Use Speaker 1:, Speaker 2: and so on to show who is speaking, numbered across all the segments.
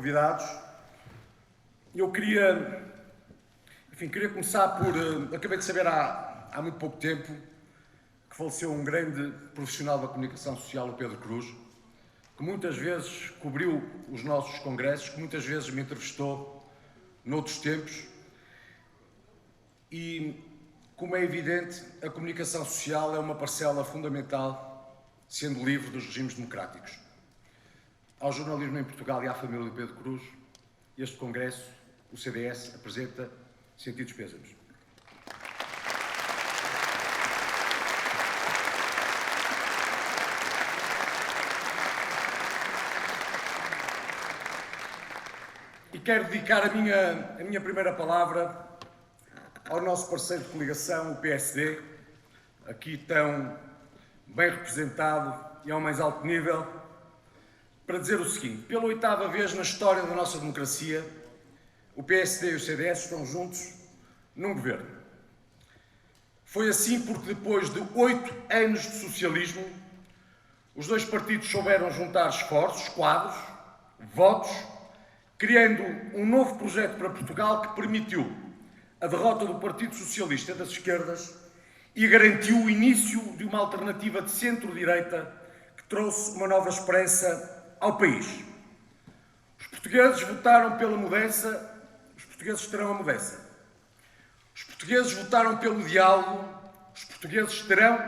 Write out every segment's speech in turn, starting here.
Speaker 1: convidados. Eu queria começar por... acabei de saber há muito pouco tempo que faleceu um grande profissional da comunicação social, o Pedro Cruz, que muitas vezes cobriu os nossos congressos, que muitas vezes me entrevistou noutros tempos e, como é evidente, a comunicação social é uma parcela fundamental, sendo livre dos regimes democráticos. Ao jornalismo em Portugal e à família de Pedro Cruz, este congresso, o CDS, apresenta sentidos pêsames. E quero dedicar a minha primeira palavra ao nosso parceiro de coligação, o PSD, aqui tão bem representado e ao mais alto nível, para dizer o seguinte: pela 8ª vez na história da nossa democracia, o PSD e o CDS estão juntos num governo. Foi assim porque depois de 8 anos de socialismo, os dois partidos souberam juntar esforços, quadros, votos, criando um novo projeto para Portugal que permitiu a derrota do Partido Socialista das esquerdas e garantiu o início de uma alternativa de centro-direita que trouxe uma nova esperança ao país. Os portugueses votaram pela mudança, os portugueses terão a mudança. Os portugueses votaram pelo diálogo, os portugueses terão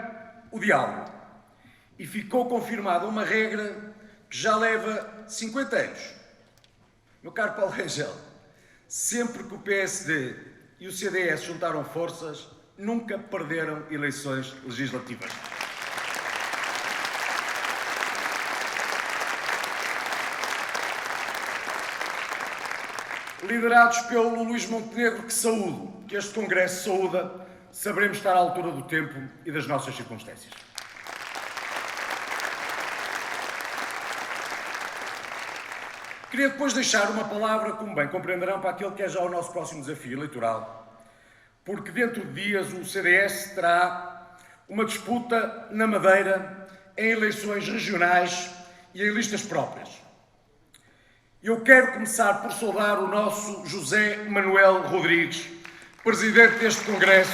Speaker 1: o diálogo. E ficou confirmada uma regra que já leva 50 anos. Meu caro Paulo Rangel, sempre que o PSD e o CDS juntaram forças, nunca perderam eleições legislativas. Liderados pelo Luís Montenegro, que saúdo, que este Congresso saúda, saberemos estar à altura do tempo e das nossas circunstâncias. Queria depois deixar uma palavra, como bem compreenderão, para aquele que é já o nosso próximo desafio eleitoral, porque dentro de dias o CDS terá uma disputa na Madeira em eleições regionais e em listas próprias. Eu quero começar por saudar o nosso José Manuel Rodrigues, presidente deste Congresso,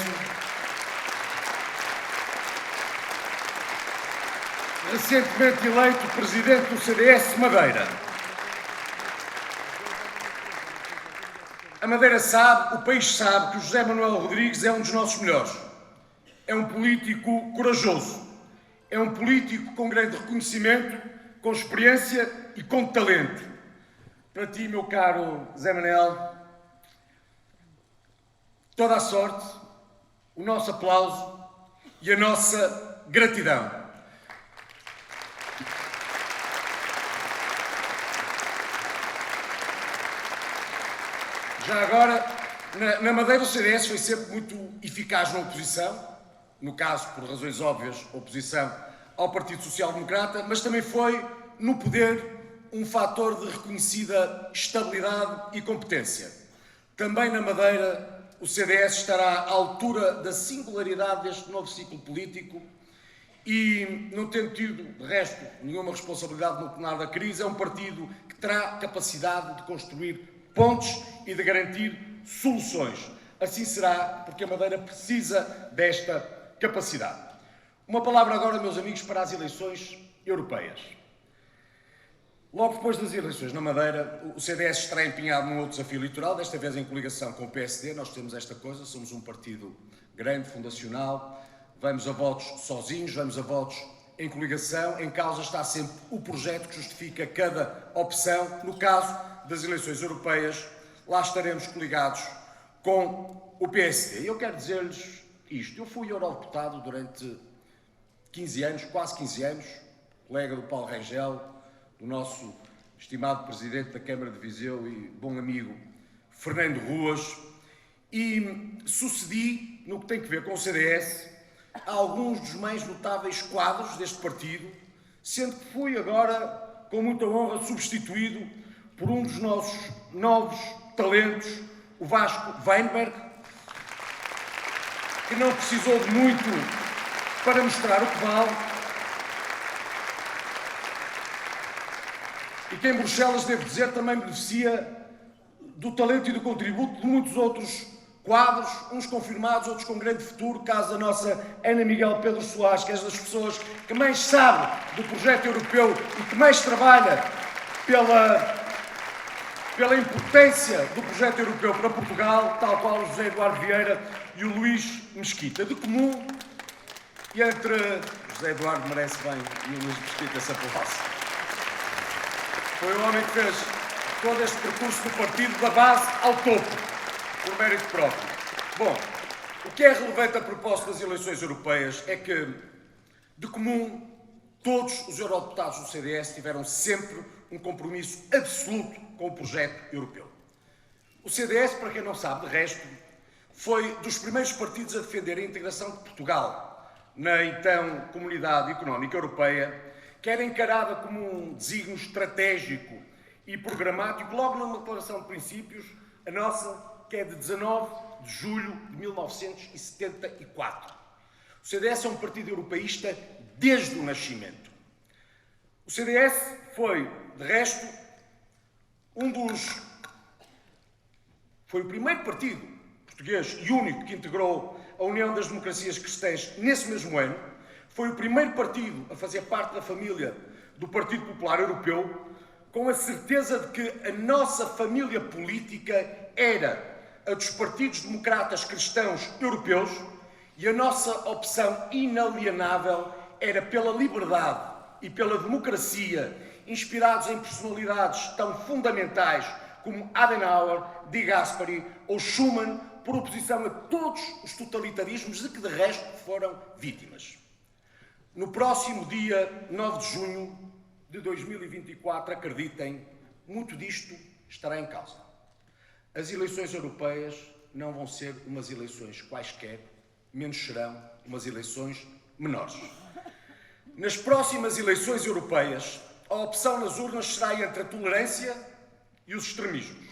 Speaker 1: recentemente eleito presidente do CDS Madeira. A Madeira sabe, o país sabe que o José Manuel Rodrigues é um dos nossos melhores. É um político corajoso. É um político com grande reconhecimento, com experiência e com talento. Para ti, meu caro Zé Manel, toda a sorte, o nosso aplauso e a nossa gratidão. Já agora, na Madeira o CDS foi sempre muito eficaz na oposição, no caso, por razões óbvias, oposição ao Partido Social Democrata, mas também foi, no poder, um fator de reconhecida estabilidade e competência. Também na Madeira o CDS estará à altura da singularidade deste novo ciclo político e, não tendo tido, de resto, nenhuma responsabilidade no tornar da crise, é um partido que terá capacidade de construir pontes e de garantir soluções. Assim será, porque a Madeira precisa desta capacidade. Uma palavra agora, meus amigos, para as eleições europeias. Logo depois das eleições na Madeira, o CDS estará empenhado num outro desafio eleitoral, desta vez em coligação com o PSD. Nós temos esta coisa, somos um partido grande, fundacional, vamos a votos sozinhos, vamos a votos em coligação. Em causa está sempre o projeto que justifica cada opção. No caso das eleições europeias, lá estaremos coligados com o PSD. Eu quero dizer-lhes isto. Eu fui eurodeputado durante 15 anos, quase 15 anos, colega do Paulo Rangel, do nosso estimado presidente da Câmara de Viseu e bom amigo Fernando Ruas, e sucedi, no que tem que ver com o CDS, a alguns dos mais notáveis quadros deste partido, sendo que fui agora, com muita honra, substituído por um dos nossos novos talentos, o Vasco Weinberg, que não precisou de muito para mostrar o que vale. e que em Bruxelas, devo dizer, também beneficia do talento e do contributo de muitos outros quadros, uns confirmados, outros com grande futuro, caso a nossa Ana Miguel Pedro Soares, que é das pessoas que mais sabe do projeto europeu e que mais trabalha pela importância do projeto europeu para Portugal, tal qual o José Eduardo Vieira e o Luís Mesquita. De comum, e entre José Eduardo merece bem e o Luís Mesquita essa aprovação. Foi o homem que fez todo este percurso do partido da base ao topo, por mérito próprio. Bom, o que é relevante a propósito das eleições europeias é que, de comum, todos os eurodeputados do CDS tiveram sempre um compromisso absoluto com o projeto europeu. O CDS, para quem não sabe, de resto, foi dos primeiros partidos a defender a integração de Portugal na então Comunidade Económica Europeia, que era encarada como um desígnio estratégico e programático, logo numa declaração de princípios, a nossa, que é de 19 de julho de 1974. O CDS é um partido europeísta desde o nascimento. O CDS foi, de resto, foi o primeiro partido português e único que integrou a União das Democracias Cristãs nesse mesmo ano. Foi o primeiro partido a fazer parte da família do Partido Popular Europeu, com a certeza de que a nossa família política era a dos partidos democratas cristãos europeus e a nossa opção inalienável era pela liberdade e pela democracia, inspirados em personalidades tão fundamentais como Adenauer, De Gasperi ou Schuman, por oposição a todos os totalitarismos de que, de resto, foram vítimas. No próximo dia 9 de junho de 2024, acreditem, muito disto estará em causa. As eleições europeias não vão ser umas eleições quaisquer, menos serão umas eleições menores. Nas próximas eleições europeias, a opção nas urnas será entre a tolerância e os extremismos.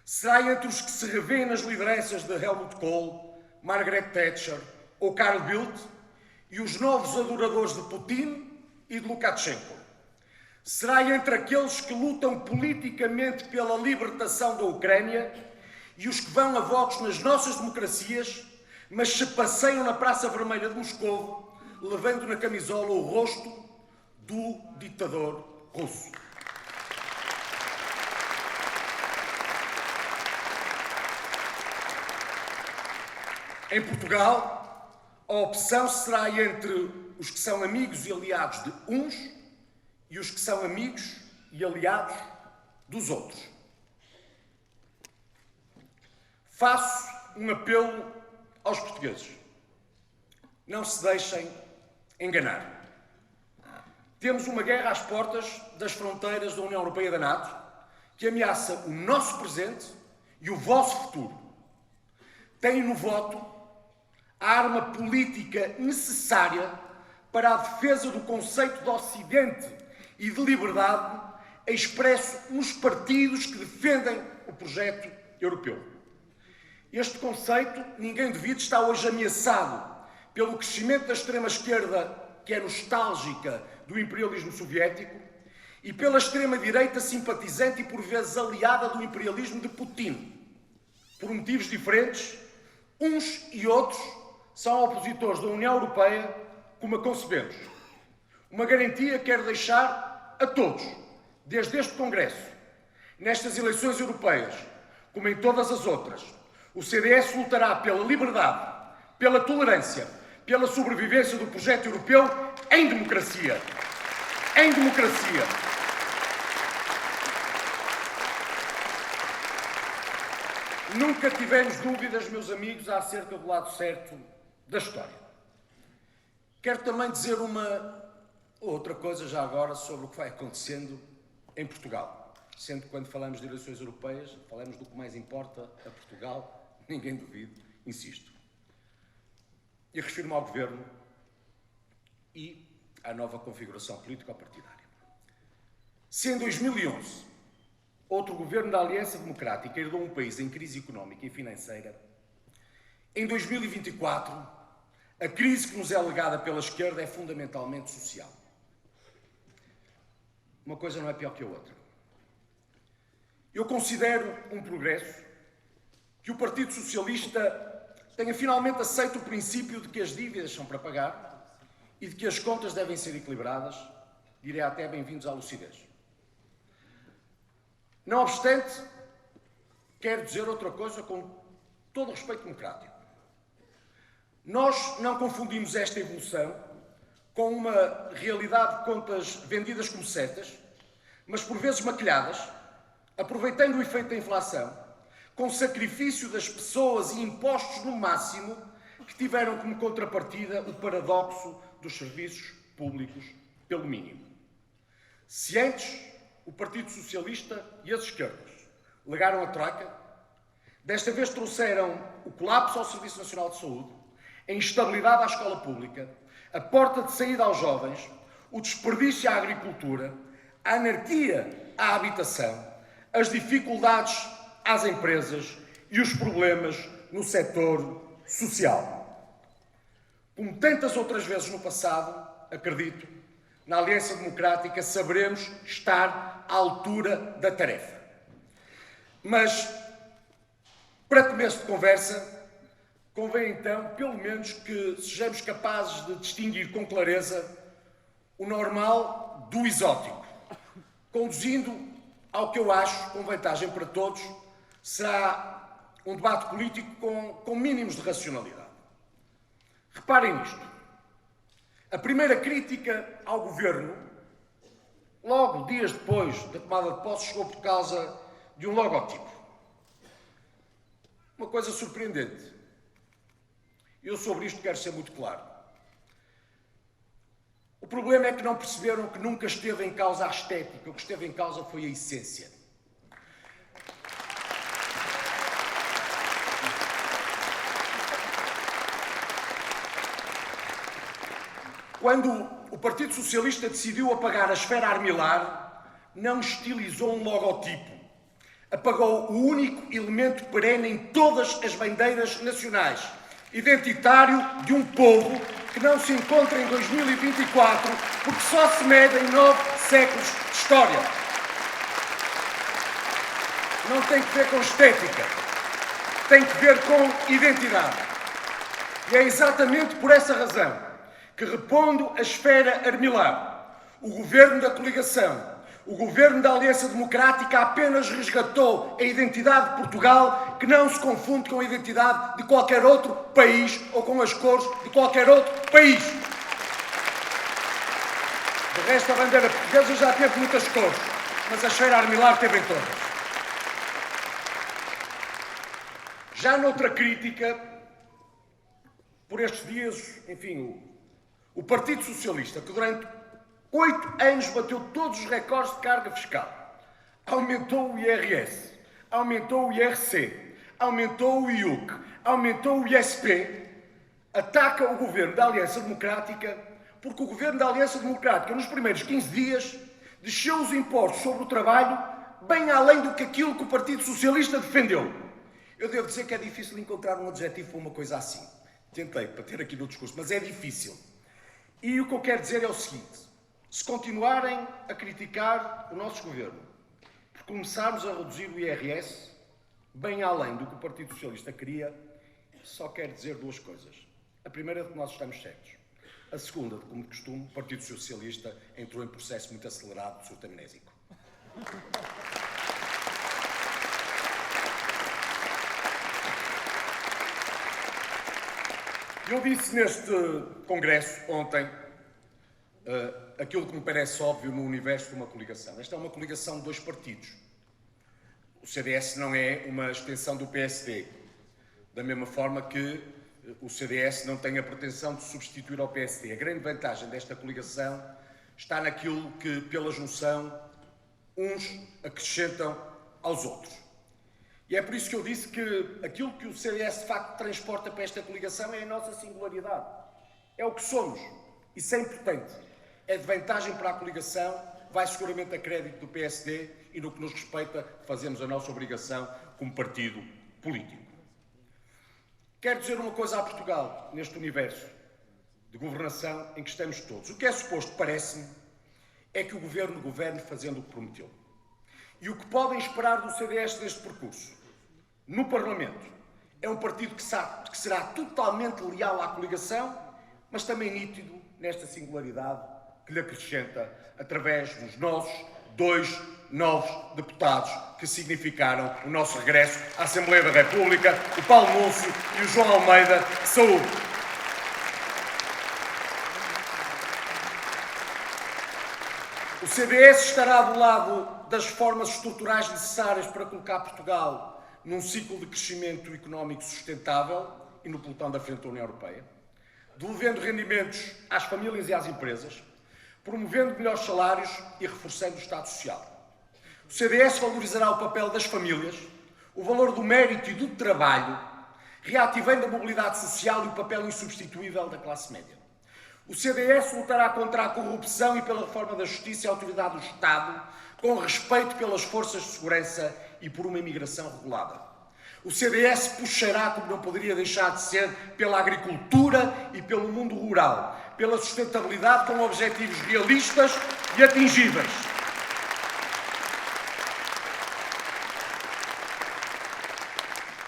Speaker 1: Será entre os que se revêem nas lideranças de Helmut Kohl, Margaret Thatcher ou Carl Bildt e os novos adoradores de Putin e de Lukashenko. Será entre aqueles que lutam politicamente pela libertação da Ucrânia e os que vão a votos nas nossas democracias, mas se passeiam na Praça Vermelha de Moscovo, levando na camisola o rosto do ditador russo. Em Portugal, a opção será entre os que são amigos e aliados de uns e os que são amigos e aliados dos outros. Faço um apelo aos portugueses. Não se deixem enganar. Temos uma guerra às portas das fronteiras da União Europeia e da NATO que ameaça o nosso presente e o vosso futuro. Têm no voto a arma política necessária para a defesa do conceito de Ocidente e de liberdade expresso nos partidos que defendem o projeto europeu. Este conceito, ninguém duvide, está hoje ameaçado pelo crescimento da extrema-esquerda, que é nostálgica do imperialismo soviético, e pela extrema-direita simpatizante e por vezes aliada do imperialismo de Putin. Por motivos diferentes, uns e outros são opositores da União Europeia como a concebemos. Uma garantia quero deixar a todos, desde este Congresso, nestas eleições europeias, como em todas as outras. O CDS lutará pela liberdade, pela tolerância, pela sobrevivência do projeto europeu em democracia. Em democracia. Nunca tivemos dúvidas, meus amigos, acerca do lado certo da história. Quero também dizer uma outra coisa já agora sobre o que vai acontecendo em Portugal. Sendo que quando falamos de eleições europeias, falamos do que mais importa a Portugal, ninguém duvide, insisto. E refiro-me ao Governo e à nova configuração político-partidária. Se em 2011 outro governo da Aliança Democrática herdou um país em crise económica e financeira, em 2024 a crise que nos é legada pela esquerda é fundamentalmente social. Uma coisa não é pior que a outra. Eu considero um progresso que o Partido Socialista tenha finalmente aceito o princípio de que as dívidas são para pagar e de que as contas devem ser equilibradas, direi até bem-vindos à lucidez. Não obstante, quero dizer outra coisa com todo o respeito democrático. Nós não confundimos esta evolução com uma realidade de contas vendidas como certas, mas por vezes maquilhadas, aproveitando o efeito da inflação, com sacrifício das pessoas e impostos no máximo, que tiveram como contrapartida o paradoxo dos serviços públicos pelo mínimo. Se antes o Partido Socialista e as esquerdas legaram a troika, desta vez trouxeram o colapso ao Serviço Nacional de Saúde, a instabilidade à escola pública, a porta de saída aos jovens, o desperdício à agricultura, a anarquia à habitação, as dificuldades às empresas e os problemas no setor social. Como tantas outras vezes no passado, acredito, na Aliança Democrática saberemos estar à altura da tarefa. Mas, para começo de conversa, convém então, pelo menos, que sejamos capazes de distinguir com clareza o normal do exótico, conduzindo ao que eu acho, com vantagem para todos, será um debate político com mínimos de racionalidade. Reparem nisto. A primeira crítica ao governo, logo dias depois da tomada de posse, chegou por causa de um logotipo. Uma coisa surpreendente. Eu sobre isto quero ser muito claro. O problema é que não perceberam que nunca esteve em causa a estética, o que esteve em causa foi a essência. Quando o Partido Socialista decidiu apagar a esfera armilar, não estilizou um logotipo. Apagou o único elemento perene em todas as bandeiras nacionais, identitário de um povo que não se encontra em 2024 porque só se mede em 9 séculos de história. Não tem que ver com estética, tem que ver com identidade. E é exatamente por essa razão que, repondo a esfera armilar, o governo da coligação, o governo da Aliança Democrática apenas resgatou a identidade de Portugal, que não se confunde com a identidade de qualquer outro país ou com as cores de qualquer outro país. De resto, a bandeira portuguesa já teve muitas cores, mas a esfera armilar teve em todas. Já noutra crítica, por estes dias, enfim, o Partido Socialista, que durante 8 anos bateu todos os recordes de carga fiscal, aumentou o IRS, aumentou o IRC, aumentou o IUC, aumentou o ISP, ataca o governo da Aliança Democrática, porque o governo da Aliança Democrática, nos primeiros 15 dias, desceu os impostos sobre o trabalho bem além do que aquilo que o Partido Socialista defendeu. Eu devo dizer que é difícil encontrar um adjetivo para uma coisa assim. Tentei, para ter aqui no discurso, mas é difícil. E o que eu quero dizer é o seguinte: se continuarem a criticar o nosso governo por começarmos a reduzir o IRS, bem além do que o Partido Socialista queria, só quero dizer duas coisas. A primeira é de que nós estamos certos. A segunda, de como de costume, o Partido Socialista entrou em processo muito acelerado de surto amnésico. Eu disse neste congresso ontem aquilo que me parece óbvio no universo de uma coligação. Esta é uma coligação de dois partidos. O CDS não é uma extensão do PSD, da mesma forma que o CDS não tem a pretensão de substituir ao PSD. A grande vantagem desta coligação está naquilo que, pela junção, uns acrescentam aos outros. E é por isso que eu disse que aquilo que o CDS de facto transporta para esta coligação é a nossa singularidade. É o que somos. Isso é importante. É de vantagem para a coligação, vai seguramente a crédito do PSD e, no que nos respeita, fazemos a nossa obrigação como partido político. Quero dizer uma coisa a Portugal, neste universo de governação em que estamos todos. O que é suposto, parece-me, é que o governo governe fazendo o que prometeu. E o que podem esperar do CDS neste percurso? No Parlamento, é um partido que sabe que será totalmente leal à coligação, mas também nítido nesta singularidade que lhe acrescenta através dos nossos 2 novos deputados que significaram o nosso regresso à Assembleia da República, o Paulo Múncio e o João Almeida. Saúde! O CDS estará do lado das reformas estruturais necessárias para colocar Portugal num ciclo de crescimento económico sustentável e no pelotão da frente da União Europeia, devolvendo rendimentos às famílias e às empresas, promovendo melhores salários e reforçando o Estado Social. O CDS valorizará o papel das famílias, o valor do mérito e do trabalho, reativando a mobilidade social e o papel insubstituível da classe média. O CDS lutará contra a corrupção e pela reforma da justiça e autoridade do Estado, com respeito pelas forças de segurança e por uma imigração regulada. O CDS puxará, como não poderia deixar de ser, pela agricultura e pelo mundo rural, pela sustentabilidade com objetivos realistas e atingíveis.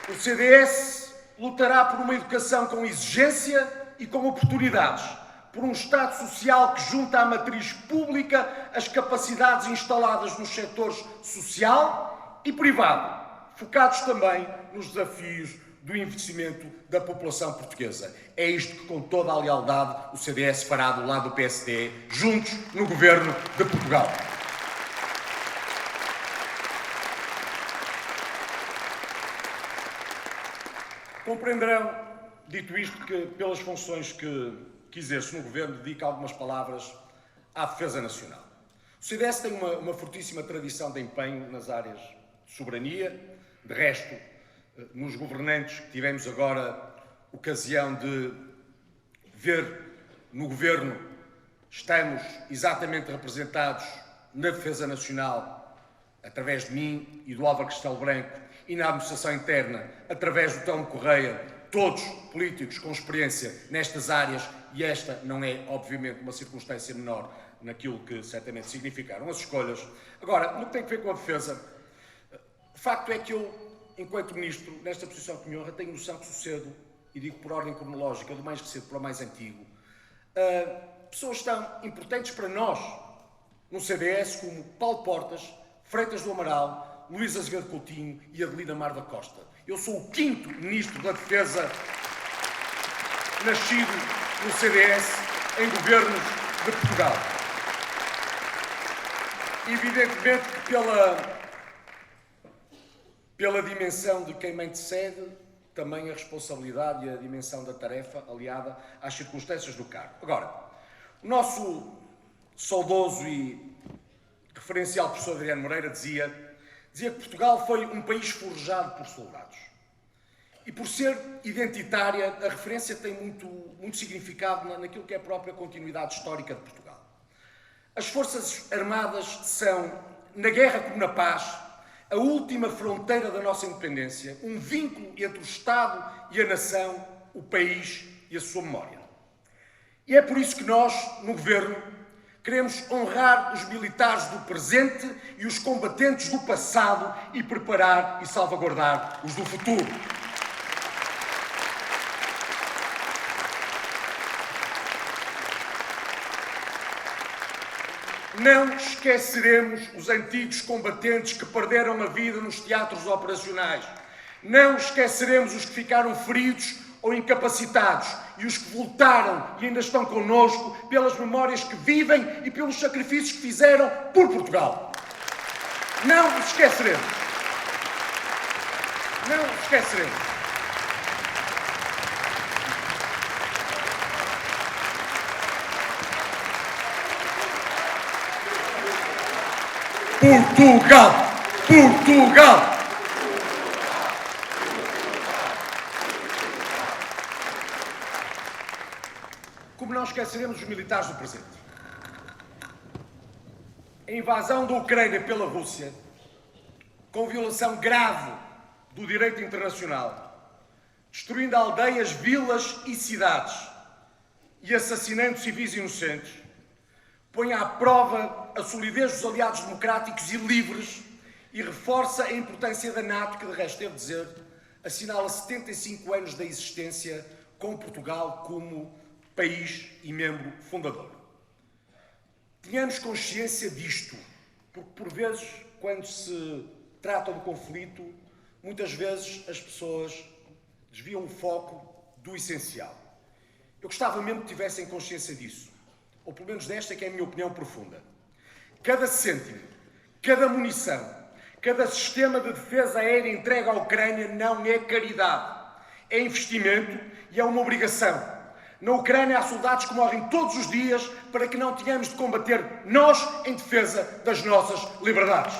Speaker 1: O CDS lutará por uma educação com exigência e com oportunidades, por um Estado social que junta à matriz pública as capacidades instaladas nos setores social e privado, focados também nos desafios do investimento da população portuguesa. É isto que, com toda a lealdade, o CDS fará do lado do PSD, juntos no governo de Portugal. Compreenderão, dito isto, que pelas funções que exerço no governo, dedico algumas palavras à defesa nacional. O CDS tem uma fortíssima tradição de empenho nas áreas de soberania. De resto, nos governantes que tivemos agora ocasião de ver no governo, estamos exatamente representados na defesa nacional através de mim e do Álvaro Castelo Branco, e na administração interna através do Telmo Correia, todos políticos com experiência nestas áreas, e esta não é, obviamente, uma circunstância menor naquilo que certamente significaram as escolhas. Agora, no que tem a ver com a defesa, o facto é que eu, enquanto Ministro, nesta posição que me honra, tenho noção que sucedo, e digo por ordem cronológica, do mais recente para o mais antigo, pessoas tão importantes para nós no CDS como Paulo Portas, Freitas do Amaral, Luís Azevedo Coutinho e Adelina Mar da Costa. Eu sou o 5º Ministro da Defesa nascido no CDS em governos de Portugal. Evidentemente que pela dimensão de quem me antecede, também a responsabilidade e a dimensão da tarefa aliada às circunstâncias do cargo. Agora, o nosso saudoso e referencial professor Adriano Moreira dizia que Portugal foi um país forjado por soldados. E por ser identitária, a referência tem muito significado naquilo que é a própria continuidade histórica de Portugal. As Forças Armadas são, na guerra como na paz, a última fronteira da nossa independência, um vínculo entre o Estado e a nação, o país e a sua memória. E é por isso que nós, no Governo, queremos honrar os militares do presente e os combatentes do passado e preparar e salvaguardar os do futuro. Não esqueceremos os antigos combatentes que perderam a vida nos teatros operacionais. Não esqueceremos os que ficaram feridos ou incapacitados e os que voltaram e ainda estão connosco pelas memórias que vivem e pelos sacrifícios que fizeram por Portugal. Não os esqueceremos. Não os esqueceremos. Portugal! Portugal! Como não esqueceremos os militares do presente? A invasão da Ucrânia pela Rússia, com violação grave do direito internacional, destruindo aldeias, vilas e cidades e assassinando civis inocentes, põe à prova a solidez dos aliados democráticos e livres e reforça a importância da NATO, que de resto, devo dizer, assinala 75 anos da existência com Portugal como país e membro fundador. Tenhamos consciência disto, porque por vezes, quando se trata do conflito, muitas vezes as pessoas desviam o foco do essencial. Eu gostava mesmo que tivessem consciência disso, ou pelo menos desta que é a minha opinião profunda. Cada cêntimo, cada munição, cada sistema de defesa aérea entregue à Ucrânia não é caridade, é investimento e é uma obrigação. Na Ucrânia há soldados que morrem todos os dias para que não tenhamos de combater nós em defesa das nossas liberdades.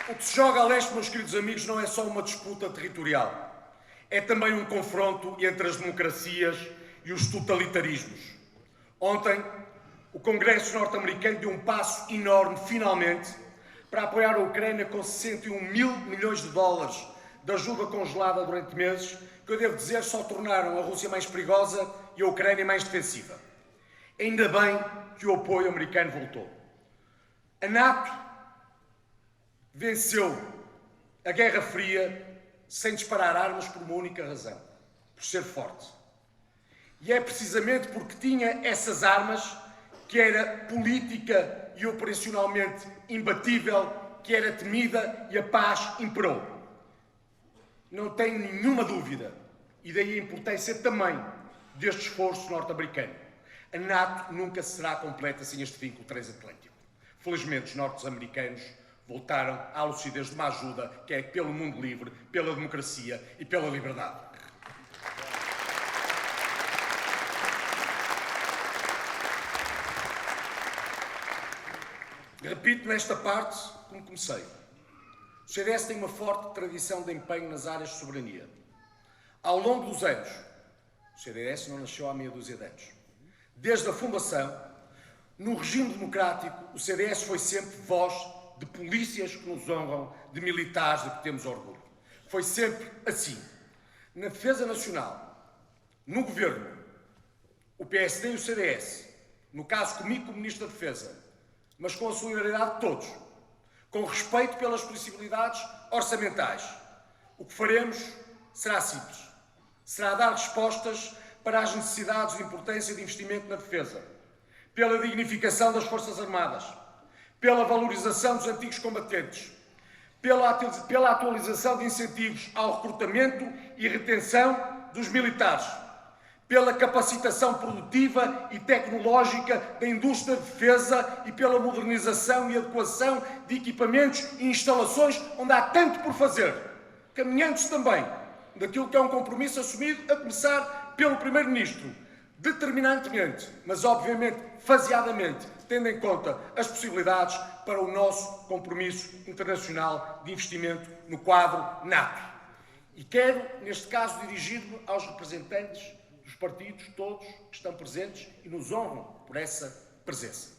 Speaker 1: O que se joga a leste, meus queridos amigos, não é só uma disputa territorial. É também um confronto entre as democracias e os totalitarismos. Ontem, o Congresso norte-americano deu um passo enorme, finalmente, para apoiar a Ucrânia com 61 mil milhões de dólares de ajuda congelada durante meses, que eu devo dizer só tornaram a Rússia mais perigosa e a Ucrânia mais defensiva. Ainda bem que o apoio americano voltou. A NATO venceu a Guerra Fria sem disparar armas por uma única razão, por ser forte. E é precisamente porque tinha essas armas que era política e operacionalmente imbatível, que era temida e a paz imperou. Não tenho nenhuma dúvida, e daí a importância também deste esforço norte-americano. A NATO nunca será completa sem este vínculo transatlântico. Felizmente, os norte-americanos voltaram à lucidez de uma ajuda que é pelo mundo livre, pela democracia e pela liberdade. Repito nesta parte como comecei. O CDS tem uma forte tradição de empenho nas áreas de soberania. Ao longo dos anos, o CDS não nasceu há meia dúzia de anos. Desde a fundação, no regime democrático, o CDS foi sempre voz de polícias que nos honram, de militares de que temos orgulho. Foi sempre assim. Na defesa nacional, no governo, o PSD e o CDS, no caso comigo como Ministro da Defesa, mas com a solidariedade de todos, com respeito pelas possibilidades orçamentais. O que faremos será simples. Será dar respostas para as necessidades de importância de investimento na defesa, pela dignificação das Forças Armadas, pela valorização dos antigos combatentes, pela atualização de incentivos ao recrutamento e retenção dos militares, pela capacitação produtiva e tecnológica da indústria de defesa e pela modernização e adequação de equipamentos e instalações onde há tanto por fazer, caminhando-se também daquilo que é um compromisso assumido, a começar pelo Primeiro-Ministro, determinantemente, mas obviamente faseadamente, tendo em conta as possibilidades para o nosso compromisso internacional de investimento no quadro NATO. E quero, neste caso, dirigir-me aos representantes dos partidos todos que estão presentes e nos honram por essa presença.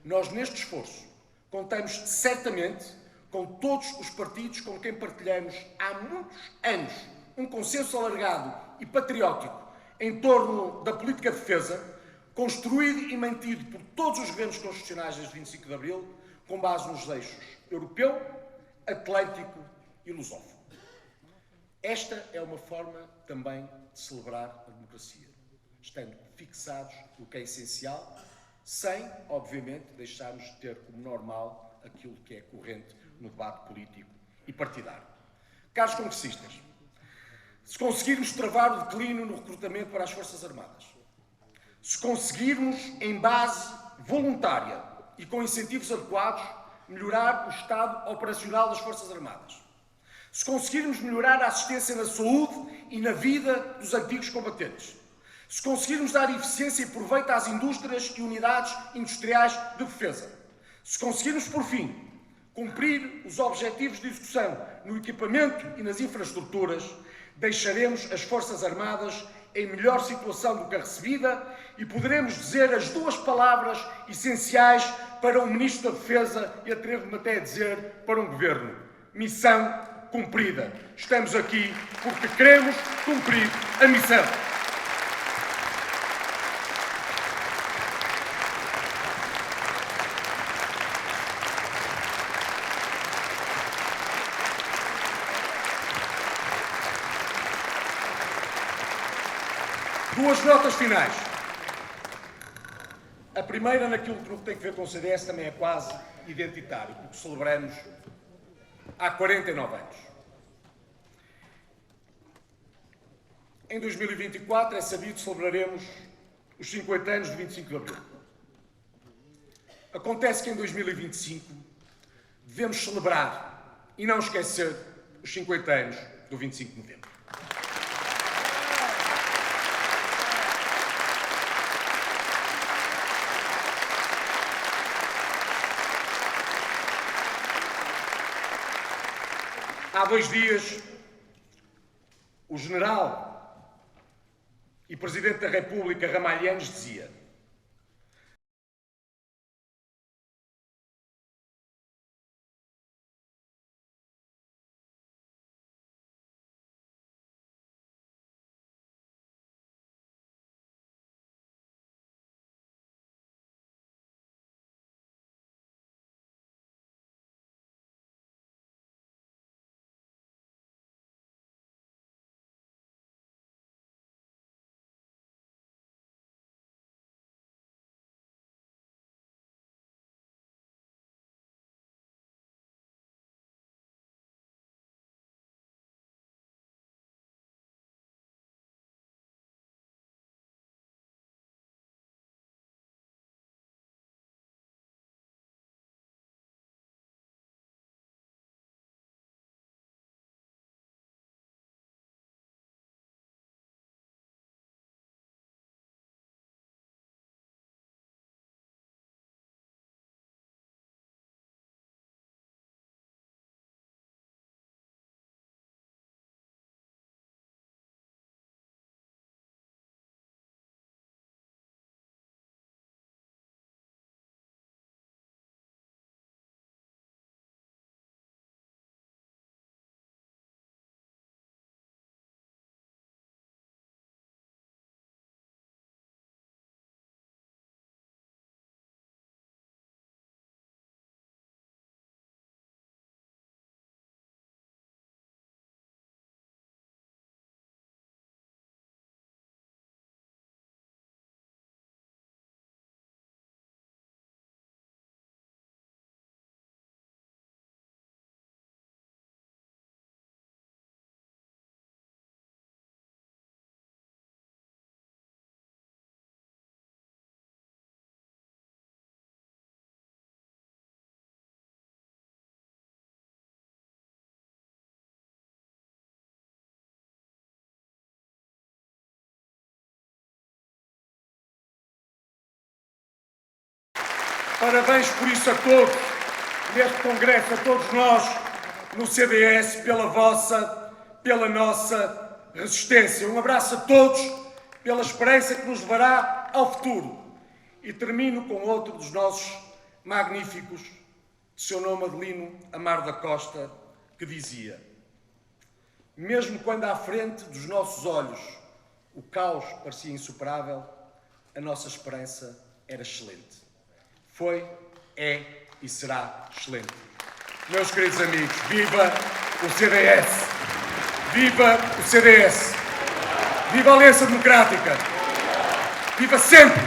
Speaker 1: Nós, neste esforço, contamos certamente com todos os partidos com quem partilhamos há muitos anos um consenso alargado e patriótico em torno da política de defesa, construído e mantido por todos os governos constitucionais desde 25 de Abril, com base nos eixos europeu, atlântico e lusófono. Esta é uma forma também de celebrar a democracia, estando fixados no que é essencial, sem, obviamente, deixarmos de ter como normal aquilo que é corrente no debate político e partidário. Caros congressistas, se conseguirmos travar o declínio no recrutamento para as Forças Armadas, se conseguirmos, em base voluntária e com incentivos adequados, melhorar o estado operacional das Forças Armadas, se conseguirmos melhorar a assistência na saúde e na vida dos antigos combatentes, se conseguirmos dar eficiência e proveito às indústrias e unidades industriais de defesa, se conseguirmos, por fim, cumprir os objetivos de execução no equipamento e nas infraestruturas, deixaremos as Forças Armadas em melhor situação do que a recebida e poderemos dizer as duas palavras essenciais para um Ministro da Defesa e atrevo-me até a dizer para um Governo: missão cumprida. Estamos aqui porque queremos cumprir a missão. Duas notas finais. A primeira, naquilo que tem a ver com o CDS, também é quase identitário, porque celebramos há 49 anos. Em 2024, é sabido, celebraremos os 50 anos de 25 de Abril. Acontece que em 2025 devemos celebrar e não esquecer os 50 anos do 25 de Novembro. Há 2 dias, o general e Presidente da República Ramalhianes dizia: parabéns por isso a todos, neste Congresso, a todos nós, no CDS, pela nossa resistência. Um abraço a todos, pela esperança que nos levará ao futuro. E termino com outro dos nossos magníficos, de seu nome Adelino Amaro da Costa, que dizia: mesmo quando à frente dos nossos olhos o caos parecia insuperável, a nossa esperança era excelente. Foi, é e será excelente. Meus queridos amigos, viva o CDS! Viva o CDS! Viva a Aliança Democrática! Viva sempre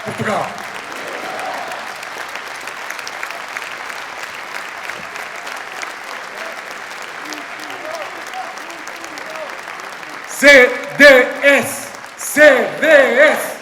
Speaker 1: Portugal! CDS! CDS!